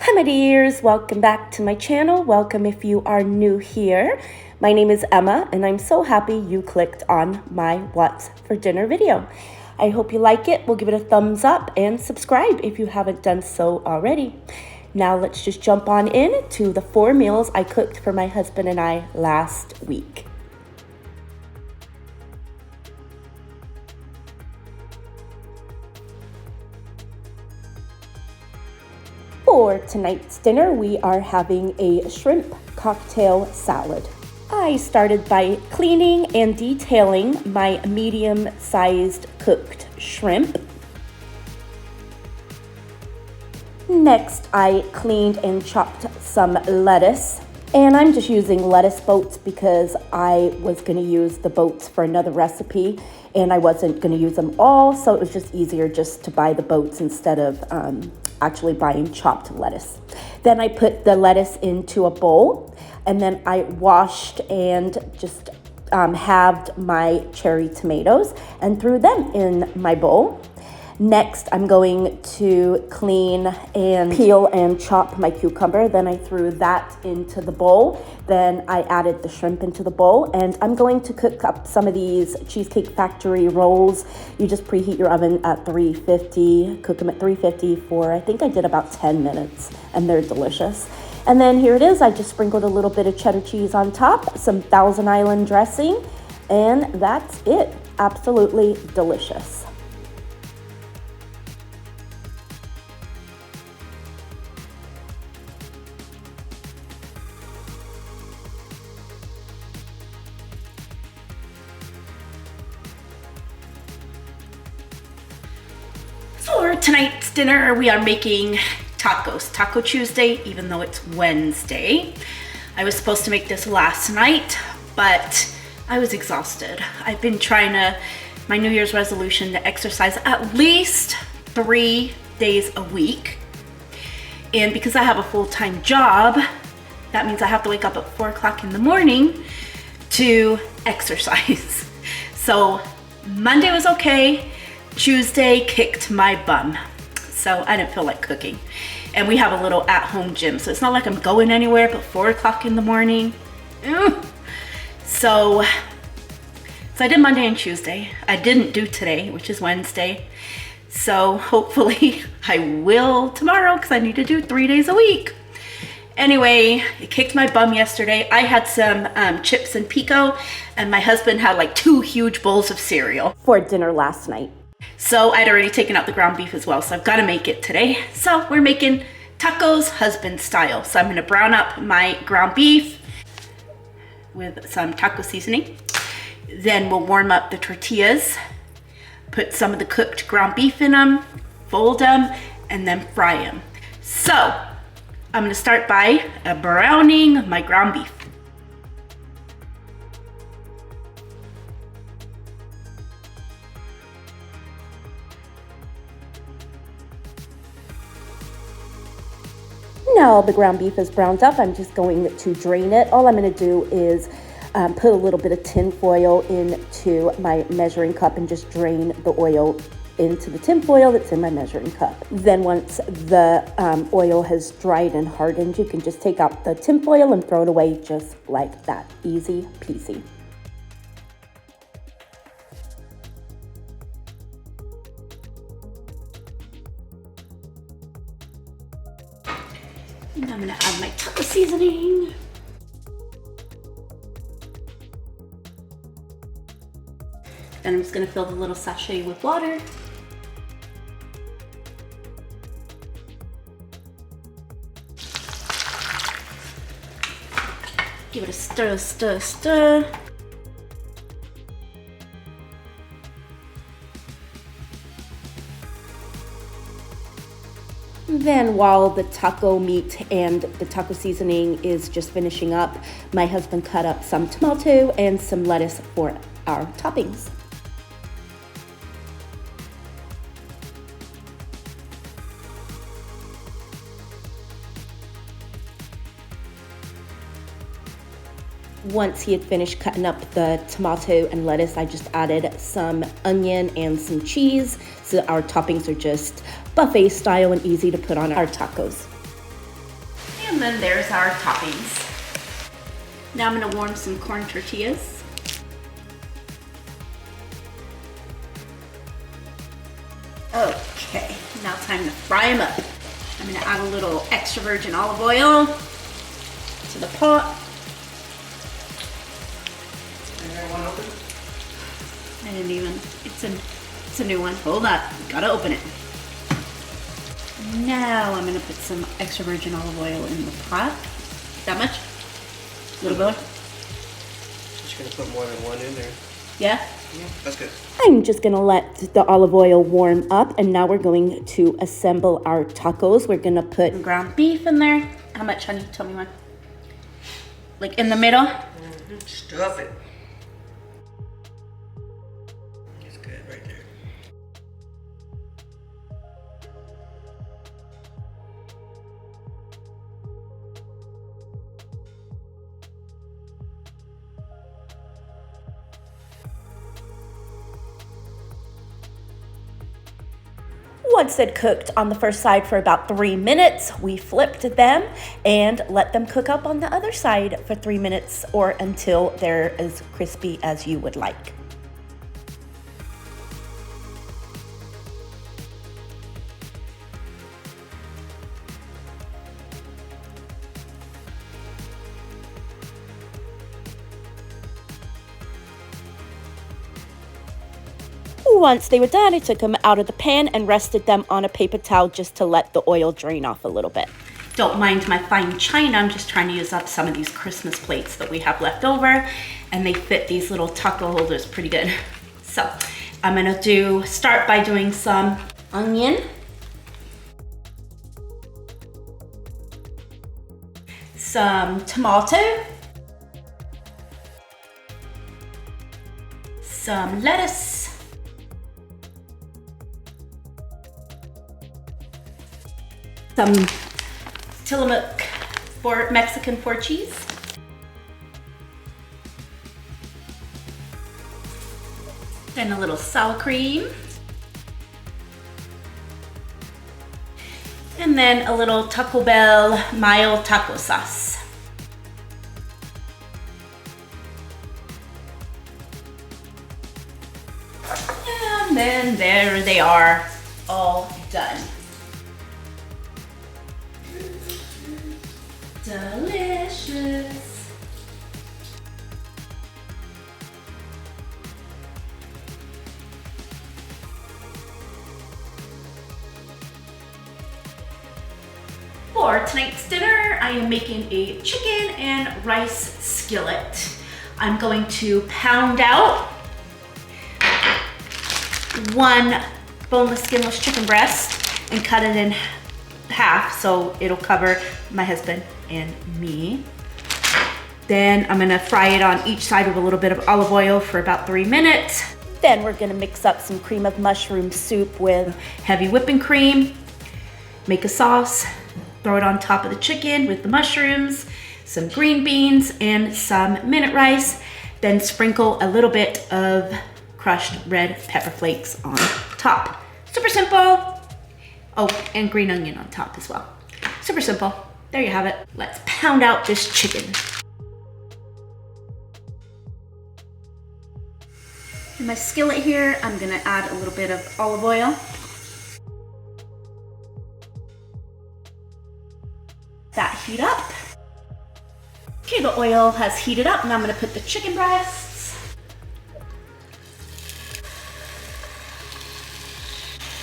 Hi my dears, welcome back to my channel. Welcome if you are new here. My name is Emma and I'm so happy you clicked on my What's for Dinner video. I hope you like it. We'll give it a thumbs up and subscribe if you haven't done so already. Now let's just jump on in to the 4 meals I cooked for my husband and I last week. For tonight's dinner, we are having a shrimp cocktail salad. I started by cleaning and detailing my medium-sized cooked shrimp. Next, I cleaned and chopped some lettuce. And I'm just using lettuce boats because I was going to use the boats for another recipe and I wasn't going to use them all, so it was just easier just to buy the boats instead of actually buying chopped lettuce. Then I put the lettuce into a bowl and then I washed and just halved my cherry tomatoes and threw them in my bowl. Next, I'm going to clean and peel and chop my cucumber. Then I threw that into the bowl. Then I added the shrimp into the bowl. And I'm going to cook up some of these Cheesecake Factory rolls. You just preheat your oven at 350, cook them at 350 for, I think I did about 10 minutes, and they're delicious. And then here it is. I just sprinkled a little bit of cheddar cheese on top, some Thousand Island dressing, and that's it. Absolutely delicious. For tonight's dinner, we are making tacos. Taco Tuesday, even though it's Wednesday. I was supposed to make this last night, but I was exhausted. I've been trying my New Year's resolution to exercise at least 3 days a week. And because I have a full-time job, that means I have to wake up at 4 o'clock in the morning to exercise. So Monday was okay. Tuesday kicked my bum, so I didn't feel like cooking. And we have a little at-home gym, so it's not like I'm going anywhere but 4 o'clock in the morning. So I did Monday and Tuesday. I didn't do today, which is Wednesday. So hopefully I will tomorrow because I need to do 3 days a week. Anyway, it kicked my bum yesterday. I had some chips and pico, and my husband had like 2 huge bowls of cereal for dinner last night. So I'd already taken out the ground beef as well, so I've got to make it today. So we're making tacos husband style. So I'm going to brown up my ground beef with some taco seasoning. Then we'll warm up the tortillas, put some of the cooked ground beef in them, fold them, and then fry them. So I'm going to start by browning my ground beef. Now the ground beef is browned up, I'm just going to drain it. All I'm going to do is put a little bit of tin foil into my measuring cup and just drain the oil into the tin foil that's in my measuring cup. Then once the oil has dried and hardened, you can just take out the tin foil and throw it away just like that. Easy peasy. And I'm gonna add my taco seasoning. Then I'm just gonna fill the little sachet with water. Give it a stir, stir, stir. Then while the taco meat and the taco seasoning is just finishing up, my husband cut up some tomato and some lettuce for our toppings. Once he had finished cutting up the tomato and lettuce, I just added some onion and some cheese, so our toppings are just buffet style and easy to put on our tacos. And then there's our toppings. Now I'm gonna warm some corn tortillas. Okay, now time to fry them up. I'm gonna add a little extra virgin olive oil to the pot. I didn't even, it's a new one. Hold on, gotta open it. Now I'm gonna put some extra virgin olive oil in the pot. That much? A little bit? Just gonna put more than one in there. Yeah? Yeah, that's good. I'm just gonna let the olive oil warm up, and now we're going to assemble our tacos. We're gonna put ground beef in there. How much, honey? Tell me one. Like in the middle? Stuff it. It's good right there. Once they'd cooked on the first side for about 3 minutes, we flipped them and let them cook up on the other side for 3 minutes or until they're as crispy as you would like. Once they were done, I took them out of the pan and rested them on a paper towel just to let the oil drain off a little bit. Don't mind my fine china, I'm just trying to use up some of these Christmas plates that we have left over, and they fit these little taco holders pretty good. So I'm gonna start by doing some onion, some tomato, some lettuce, some Tillamook for Mexican four cheese, and a little sour cream, and then a little Taco Bell mild taco sauce. And then there they are, all done. Delicious. For tonight's dinner, I am making a chicken and rice skillet. I'm going to pound out one boneless, skinless chicken breast and cut it in half so it'll cover my husband and me. Then I'm gonna fry it on each side with a little bit of olive oil for about 3 minutes. Then we're gonna mix up some cream of mushroom soup with heavy whipping cream, make a sauce, throw it on top of the chicken with the mushrooms, some green beans, and some minute rice. Then sprinkle a little bit of crushed red pepper flakes on top. Super simple. Oh, and green onion on top as well. Super simple. There you have it. Let's pound out this chicken. In my skillet here, I'm gonna add a little bit of olive oil. That heat up. Okay, the oil has heated up. Now I'm gonna put the chicken breasts.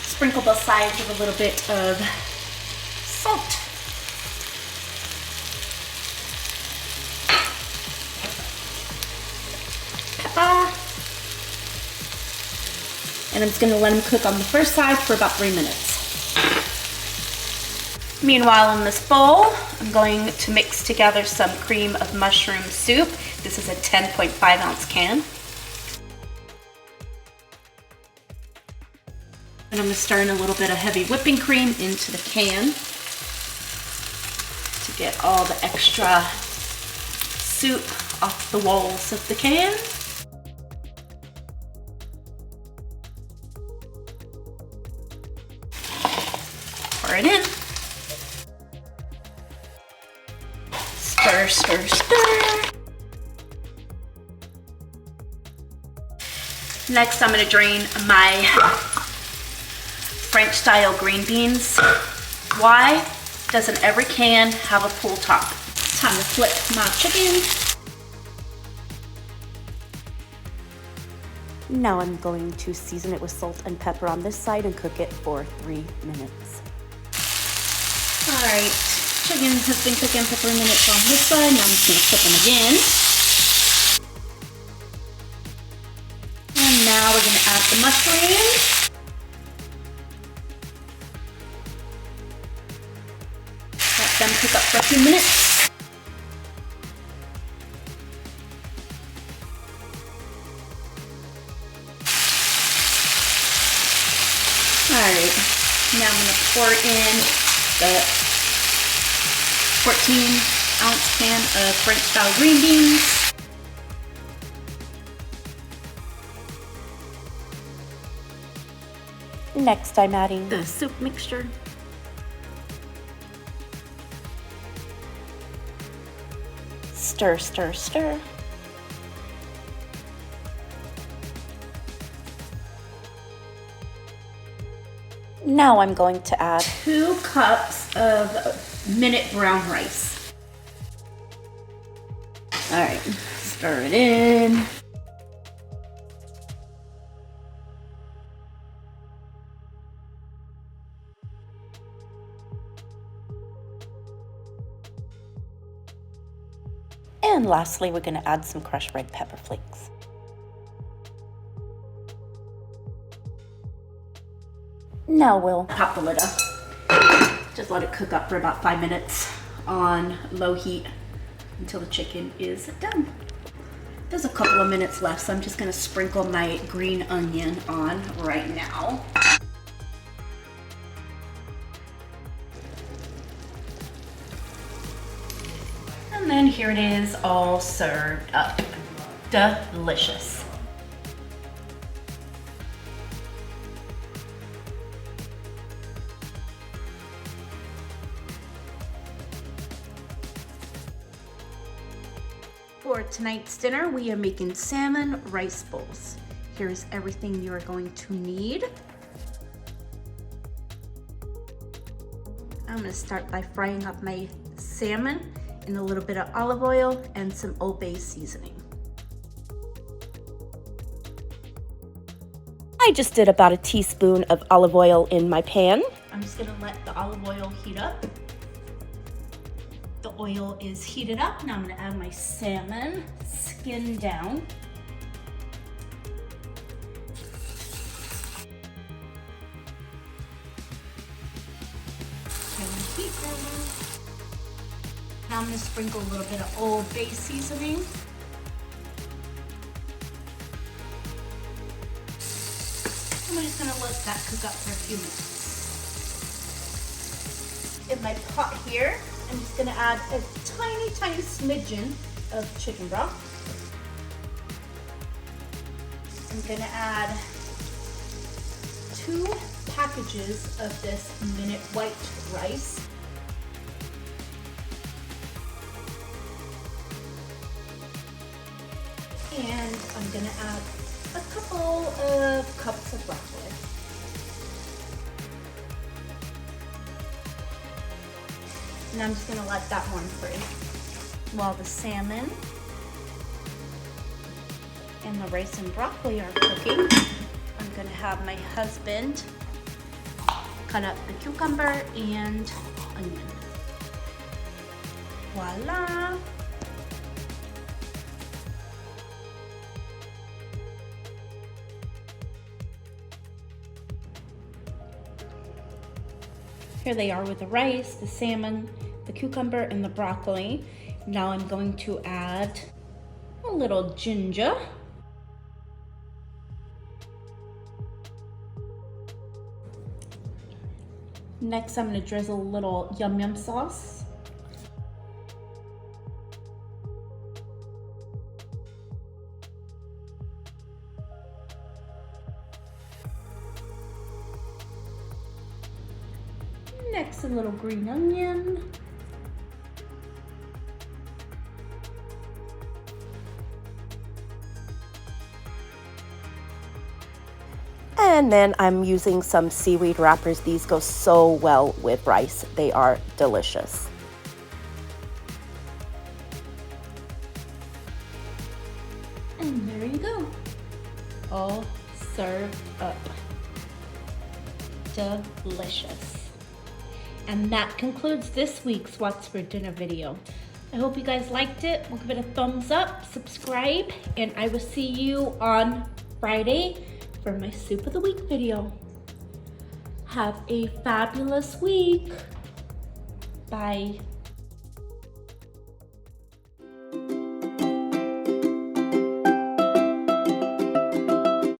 Sprinkle both sides with a little bit of salt. Pepper. And I'm just gonna let them cook on the first side for about 3 minutes. Meanwhile, in this bowl, I'm going to mix together some cream of mushroom soup. This is a 10.5 ounce can. And I'm gonna stir in a little bit of heavy whipping cream into the can to get all the extra soup off the walls of the can. Pour it in. stir, stir. Next, I'm gonna drain my French style green beans. Why doesn't every can have a pull top? Time to flip my chicken. Now I'm going to season it with salt and pepper on this side and cook it for 3 minutes. All right, chicken has been cooking for 3 minutes on this side. Now I'm just gonna flip them again. And now we're gonna add the mushrooms. Let them cook up for a few minutes. Alright, now I'm going to pour in the 14-ounce can of French style green beans. Next, I'm adding the soup mixture. Stir, stir, stir. Now I'm going to add 2 cups of minute brown rice. All right, stir it in. And lastly, we're going to add some crushed red pepper flakes. Now we'll pop the lid up. Just let it cook up for about 5 minutes on low heat until the chicken is done. There's a couple of minutes left, so I'm just going to sprinkle my green onion on right now. And then here it is, all served up. Delicious. For tonight's dinner, we are making salmon rice bowls. Here's everything you are going to need. I'm gonna start by frying up my salmon in a little bit of olive oil and some Old Bay seasoning. I just did about a teaspoon of olive oil in my pan. I'm just gonna let the olive oil heat up. The oil is heated up. Now I'm gonna add my salmon, skin down. Turn the heat down. Now I'm gonna sprinkle a little bit of Old Bay seasoning. I'm just gonna let that cook up for a few minutes. In my pot here, I'm just gonna add a tiny, tiny smidgen of chicken broth. I'm gonna add 2 packages of this minute white rice. And I'm gonna add a couple of cups of broccoli. And I'm just gonna let that one free. While the salmon and the rice and broccoli are cooking, I'm gonna have my husband cut up the cucumber and onion. Voila! Here they are with the rice, the salmon, the cucumber, and the broccoli. Now I'm going to add a little ginger. Next, I'm going to drizzle a little yum yum sauce. Next, a little green onion. And then I'm using some seaweed wrappers. These go so well with rice. They are delicious. And there you go. All served up. Delicious. And that concludes this week's What's for Dinner video. I hope you guys liked it. We'll give it a thumbs up, subscribe, and I will see you on Friday for my Soup of the Week video. Have a fabulous week. Bye.